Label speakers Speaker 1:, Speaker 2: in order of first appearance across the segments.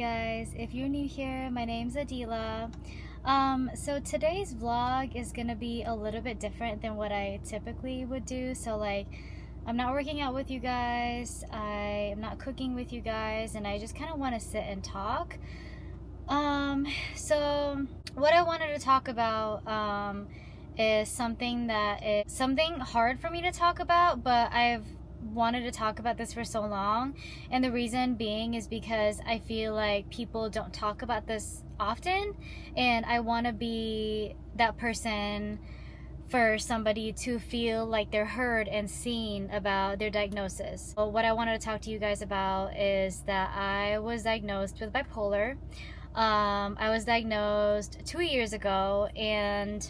Speaker 1: guys, if you're new here, my name's Adila. So today's vlog is gonna be a little bit different than what I typically would do. So like, I'm not working out with you guys, I'm not cooking with you guys, and I just kind of want to sit and talk. So what I wanted to talk about is something that is something hard for me to talk about, but I've wanted to talk about this for so long, and the reason being is because I feel like people don't talk about this often, and I want to be that person for somebody to feel like they're heard and seen about their diagnosis. So what I wanted to talk to you guys about is that I was diagnosed with bipolar. I was diagnosed 2 years ago, and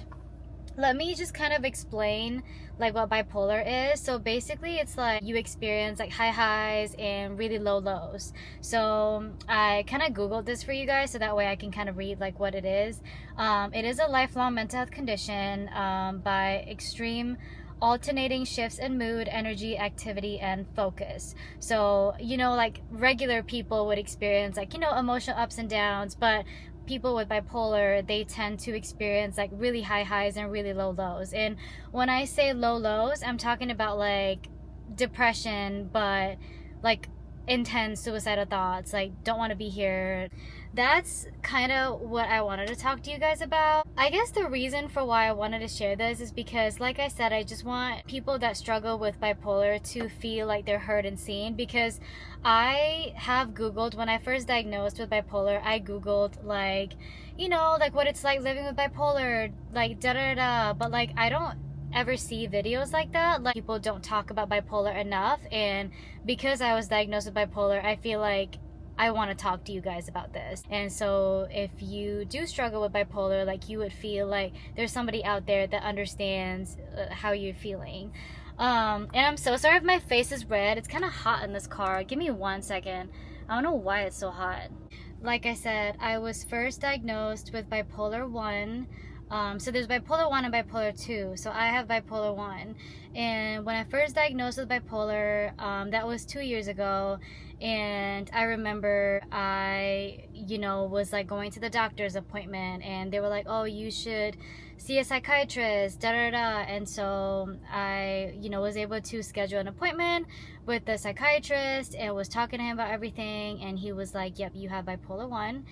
Speaker 1: let me just kind of explain like what bipolar is. So basically it's like you experience like high highs and really low lows. So I kind of googled this for you guys so that way I can kind of read like what it is. It is a lifelong mental health condition by extreme alternating shifts in mood, energy, activity, and focus. So, like regular people would experience like, emotional ups and downs, but people with bipolar, they tend to experience like really high highs and really low lows. And when I say low lows, I'm talking about like depression, but like intense suicidal thoughts, like don't want to be here. That's kind of what I wanted to talk to you guys about. I guess the reason for why I wanted to share this is because, like I said, I just want people that struggle with bipolar to feel like they're heard and seen. Because I have Googled, when I first diagnosed with bipolar, I Googled like, like what it's like living with bipolar, like da da da. But like, I don't ever see videos like that. Like, people don't talk about bipolar enough, and because I was diagnosed with bipolar, I feel like I want to talk to you guys about this. And so if you do struggle with bipolar, like, you would feel like there's somebody out there that understands how you're feeling. And I'm so sorry if my face is red. It's kind of hot in this car. Give me 1 second. I don't know why it's so hot. Like I said, I was first diagnosed with bipolar 1. So there's bipolar 1 and bipolar 2. So I have bipolar 1. And when I first diagnosed with bipolar, that was 2 years ago. And I remember I, was like going to the doctor's appointment, and they were like, oh, you should see a psychiatrist, da da da. And so I, was able to schedule an appointment with the psychiatrist and was talking to him about everything. And he was like, yep, you have bipolar 1.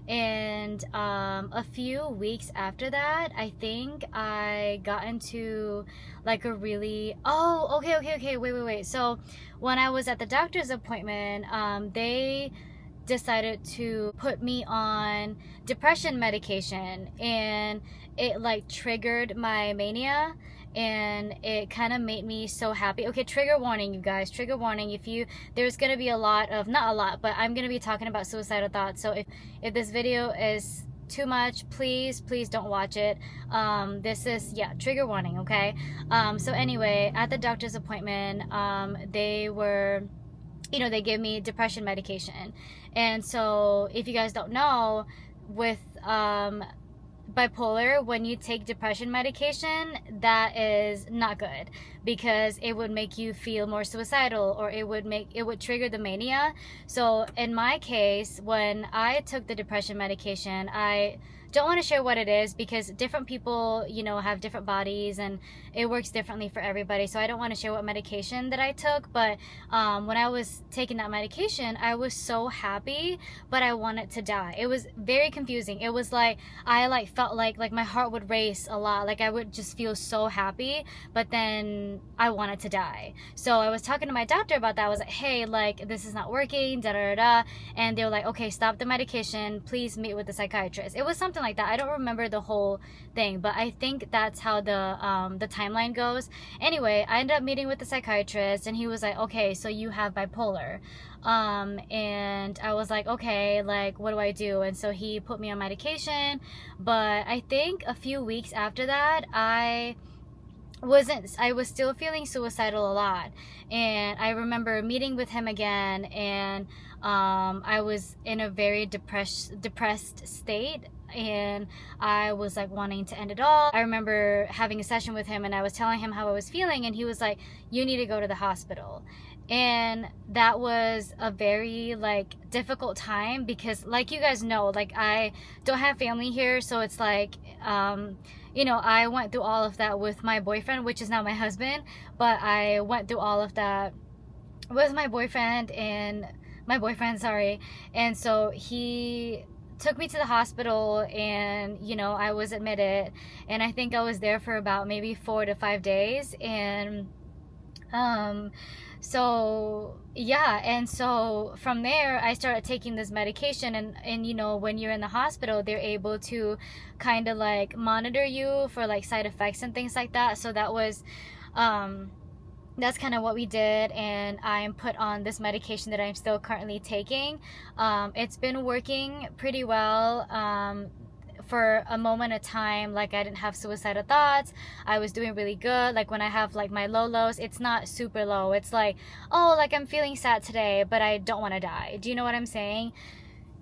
Speaker 1: And a few weeks after that, I think I got into like a really okay, wait. So when I was at the doctor's appointment, they decided to put me on depression medication, and it like triggered my mania, and it kind of made me so happy. Okay, trigger warning, you guys, trigger warning. There's gonna be a lot of, not a lot, but I'm gonna be talking about suicidal thoughts. So if this video is too much, please don't watch it. This is, trigger warning, okay? So anyway, at the doctor's appointment, they were, they gave me depression medication. And so if you guys don't know, with bipolar, when you take depression medication, that is not good, because it would make you feel more suicidal, or it would trigger the mania. So in my case, when I took the depression medication, I don't want to share what it is, because different people, have different bodies, and it works differently for everybody. So I don't want to share what medication that I took. But when I was taking that medication, I was so happy, but I wanted to die. It was very confusing. It was like I felt like my heart would race a lot. Like, I would just feel so happy, but then I wanted to die. So I was talking to my doctor about that. I was like, hey, like, this is not working, da da da. And they were like, okay, stop the medication, please meet with the psychiatrist. It was something like that. I don't remember the whole thing, but I think that's how the timeline goes. Anyway, I ended up meeting with the psychiatrist, and he was like, okay, so you have bipolar. And I was like, okay, like, what do I do? And so he put me on medication. But I think a few weeks after that, I was still feeling suicidal a lot. And I remember meeting with him again, and I was in a very depressed state, and I was like wanting to end it all. I remember having a session with him, and I was telling him how I was feeling, and he was like, you need to go to the hospital. And that was a very like difficult time because, like, you guys know, like, I don't have family here, so it's like, I went through all of that with my boyfriend, which is now my husband. But I went through all of that with my boyfriend, sorry. And so he took me to the hospital, and I was admitted, and I think I was there for about maybe 4 to 5 days. And um so yeah, and so from there I started taking this medication. And when you're in the hospital, they're able to kind of like monitor you for like side effects and things like that. So um that's kind of what we did, and I'm put on this medication that I'm still currently taking. It's been working pretty well. For a moment of time, like, I didn't have suicidal thoughts. I was doing really good. Like, when I have like my low lows, it's not super low. It's like, oh, like, I'm feeling sad today, but I don't want to die. Do you know what I'm saying?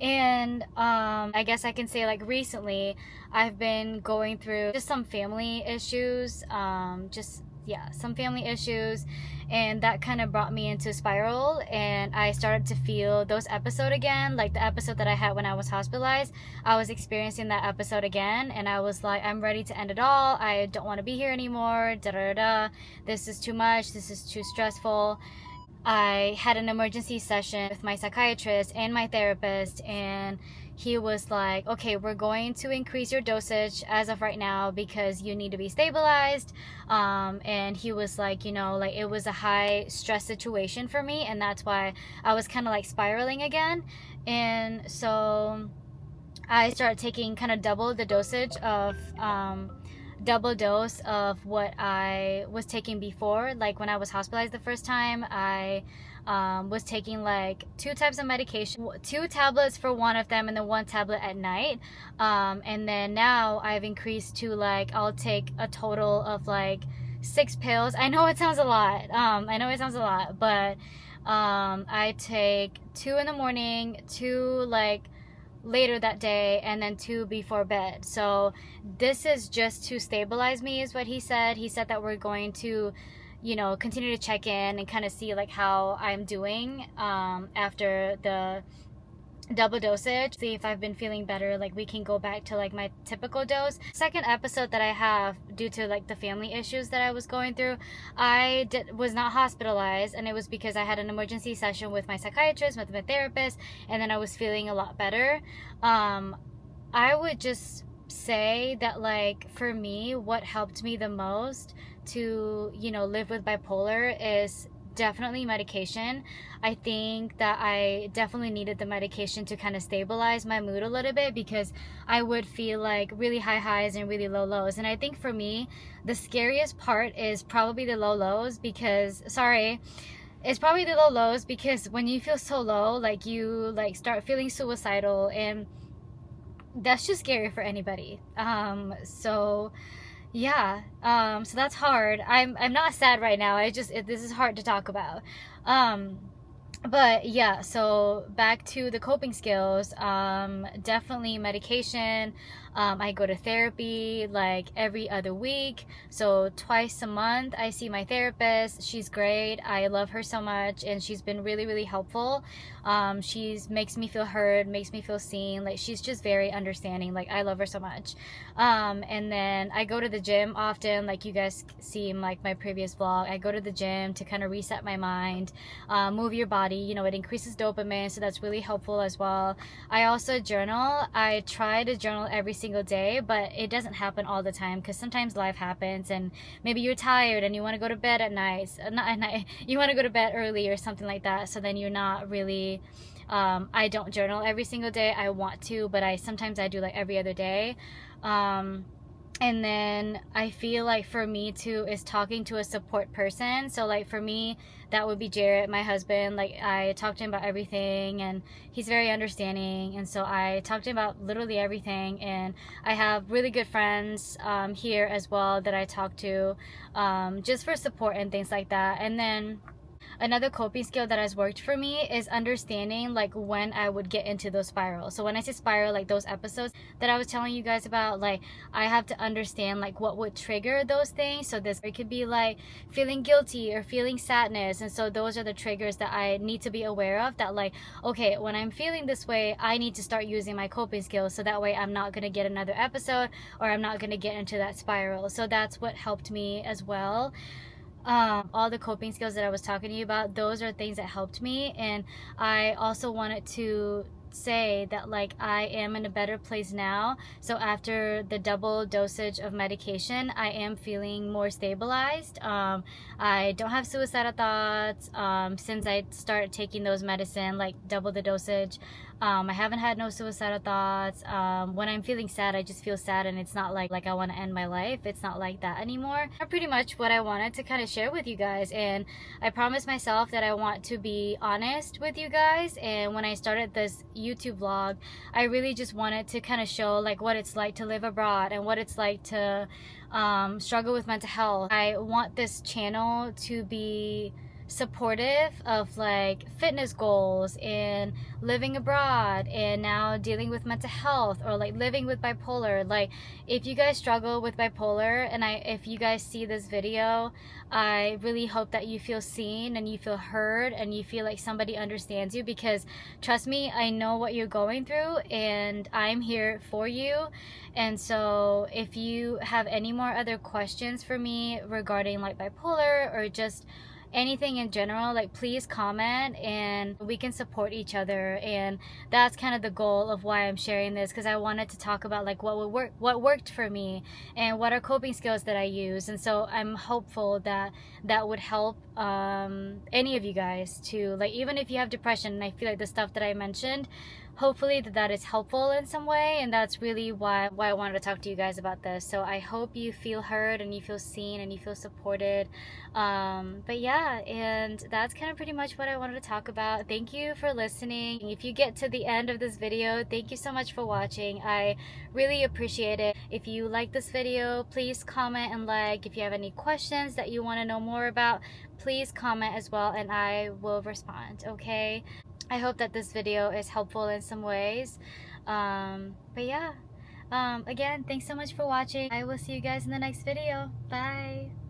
Speaker 1: And I guess I can say, like, recently I've been going through just some family issues, some family issues, and that kind of brought me into a spiral. And I started to feel those episodes again, like the episode that I had when I was hospitalized. I was experiencing that episode again, and I was like, I'm ready to end it all. I don't want to be here anymore. Da da da. This is too much. This is too stressful. I had an emergency session with my psychiatrist and my therapist, and he was like, okay, we're going to increase your dosage as of right now because you need to be stabilized. And he was like, like, it was a high stress situation for me, and that's why I was kind of like spiraling again. And so I started taking kind of double dose of what I was taking before. Like, when I was hospitalized the first time, I was taking like two types of medication, 2 tablets for one of them, and then 1 tablet at night. And then now I've increased to, like, I'll take a total of like 6 pills. I know it sounds a lot. But I take 2 in the morning, 2 like later that day, and then 2 before bed. So this is just to stabilize me, is what he said. He said that we're going to, continue to check in and kind of see like how I'm doing after the double dosage, see if I've been feeling better. Like, we can go back to like my typical dose. Second episode that I have, due to like the family issues that I was going through, was not hospitalized, and it was because I had an emergency session with my psychiatrist, with my therapist, and then I was feeling a lot better. I would just say that, like, for me, what helped me the most to live with bipolar is definitely medication. I think that I definitely needed the medication to kind of stabilize my mood a little bit, because I would feel like really high highs and really low lows. And I think for me, the scariest part is probably the low lows, because it's probably the low lows, because when you feel so low, like, you like start feeling suicidal, and that's just scary for anybody. So yeah, so that's hard. I'm not sad right now. This is hard to talk about. But yeah, so back to the coping skills. Definitely medication. I go to therapy like every other week, so twice a month I see my therapist. She's great. I love her so much, and she's been really, really helpful. She's makes me feel heard, makes me feel seen. Like, she's just very understanding. Like, I love her so much. And then I go to the gym often. Like, you guys see in like my previous vlog, I go to the gym to kind of reset my mind, move your body. It increases dopamine, so that's really helpful as well. I also journal. I try to journal every single day, but it doesn't happen all the time, because sometimes life happens, and maybe you're tired and you want to go to bed at night. Not at night. You want to go to bed early or something like that. So then you're not really. I don't journal every single day. I want to, but sometimes I do like every other day. And then I feel like for me too is talking to a support person. So like for me, that would be Jarrett, my husband. Like, I talk to him about everything, and he's very understanding. And so I talk to him about literally everything. And I have really good friends here as well that I talk to, just for support and things like that. And then another coping skill that has worked for me is understanding like when I would get into those spirals. So when I say spiral, like those episodes that I was telling you guys about, like I have to understand like what would trigger those things. So this, it could be like feeling guilty or feeling sadness, and so those are the triggers that I need to be aware of, that like, okay, when I'm feeling this way, I need to start using my coping skills so that way I'm not going to get another episode, or I'm not going to get into that spiral. So that's what helped me as well. All the coping skills that I was talking to you about, those are things that helped me. And I also wanted to say that like I am in a better place now. So after the double dosage of medication, I am feeling more stabilized. I don't have suicidal thoughts since I started taking those medicine, like double the dosage. I haven't had no suicidal thoughts. When I'm feeling sad, I just feel sad, and it's not like I want to end my life. It's not like that anymore. That's pretty much what I wanted to kind of share with you guys, and I promised myself that I want to be honest with you guys. And when I started this YouTube vlog, I really just wanted to kind of show like what it's like to live abroad and what it's like to struggle with mental health. I want this channel to be supportive of like fitness goals and living abroad and now dealing with mental health, or like living with bipolar. Like if you guys struggle with bipolar, and if you guys see this video, I really hope that you feel seen and you feel heard and you feel like somebody understands you, because trust me, I know what you're going through and I'm here for you. And so if you have any more other questions for me regarding like bipolar or just anything in general, like please comment and we can support each other. And that's kind of the goal of why I'm sharing this, because I wanted to talk about like what worked for me and what are coping skills that I use. And so I'm hopeful that that would help any of you guys to, like, even if you have depression, and I feel like the stuff that I mentioned, hopefully that is helpful in some way. And that's really why I wanted to talk to you guys about this. So I hope you feel heard and you feel seen and you feel supported. But yeah, and that's kind of pretty much what I wanted to talk about. Thank you for listening. If you get to the end of this video, thank you so much for watching. I really appreciate it. If you like this video, please comment and like. If you have any questions that you want to know more about, please comment as well and I will respond, okay? I hope that this video is helpful in some ways. But yeah, again, thanks so much for watching. I will see you guys in the next video. Bye.